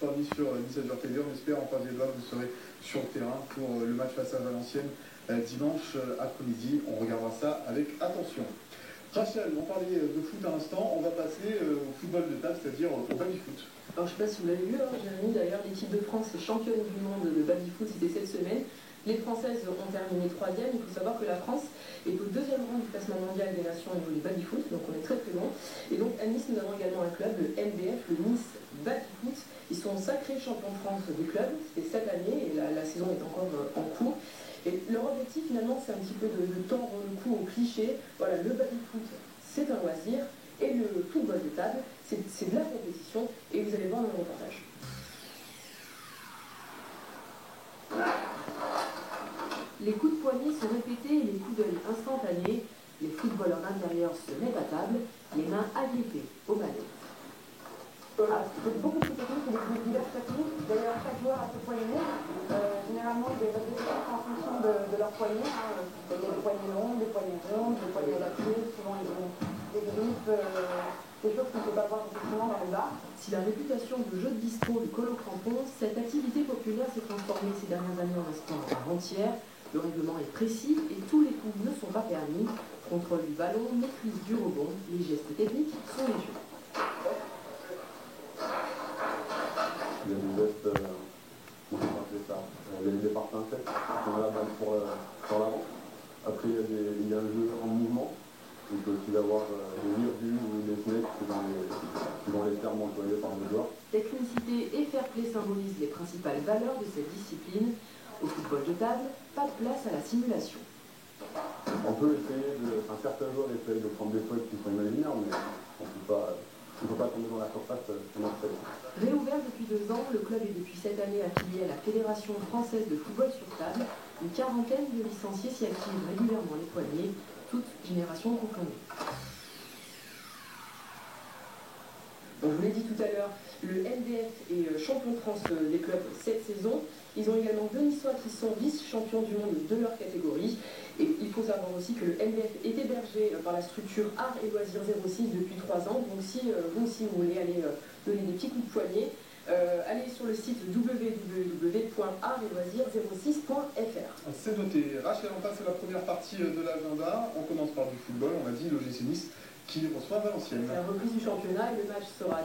sera mis sur Nice Azure TV. On espère en croise les doigts que vous serez sur le terrain pour le match face à Valenciennes dimanche après-midi. On regardera ça avec attention. Rachel, on parlait de foot à l'instant, on va passer au football de table, c'est-à-dire au baby-foot. Alors je ne sais pas si vous l'avez vu, Jérémy, d'ailleurs l'équipe de France est championne du monde de baby-foot, c'était cette semaine. Les Françaises ont terminé 3e. Il faut savoir que la France est au 2e rang du classement mondial des nations au niveau du baby-foot, donc on est très très loin. Et donc à Nice, nous avons également un club, le MDF, le Nice Baby-Foot. Ils sont sacrés champions de France du club, c'était cette année et la saison est encore en cours. Et leur objectif finalement c'est un petit peu de tordre le cou au cliché. Voilà, le baby-foot c'est un loisir et le football de table c'est de la compétition et vous allez voir dans le reportage. Les coups de poignet sont répétés et les coups d'œil instantanés. Les footballeurs d'intérieur se mettent à table, les mains agrippées aux manettes. C'est beaucoup plus technique, il existe diverses techniques. D'ailleurs, chaque joueur a ses poignets. Généralement, il y a des techniques en fonction de leur poignet. Il y a des poignets longs, des poignets ronds, des poignets adaptés. Souvent, ils ont des grippes, des choses qu'on ne peut pas voir effectivement dans les bars. Si la réputation de jeu de bistrot lui colle au crampon, cette activité populaire s'est transformée ces dernières années en un sport à part entière. Le règlement est précis et tous les coups ne sont pas permis. Contrôle du ballon, maîtrise du rebond, les gestes techniques sont légion. Il y a des gestes, on peut appeler ça, les départs pincettes, on a la balle sur l'avant. Après il y a un jeu en mouvement, il peut aussi y avoir des virgules ou des snakes dans les termes employés par le joueur. Technicité et fair play symbolisent les principales valeurs de cette discipline. Au football de table, pas de place à la simulation. On peut essayer certains joueurs essayent de prendre des fautes qui sont imaginaires, mais on ne peut pas tomber dans la surface sur notre tête. Réouvert depuis 2 ans, le club est depuis cette année affilié à la Fédération française de football sur table. Une quarantaine de licenciés s'y activent régulièrement les poignets, toutes générations confondues. Donc, je vous l'ai dit tout à l'heure, le MDF est champion de France des clubs cette saison. Ils ont également 2 Niçois qui sont vice-champions du monde de leur catégorie. Et il faut savoir aussi que le MDF est hébergé par la structure Art et Loisirs 06 depuis 3 ans. Donc si vous aussi vous voulez aller donner des petits coups de poignet, allez sur le site www.artetloisirs06.fr. C'est noté. Rachel, on passe à la première partie de l'agenda. On commence par du football. On a dit l'OGC Nice qui reçoit Valenciennes. C'est la reprise du championnat et le match sera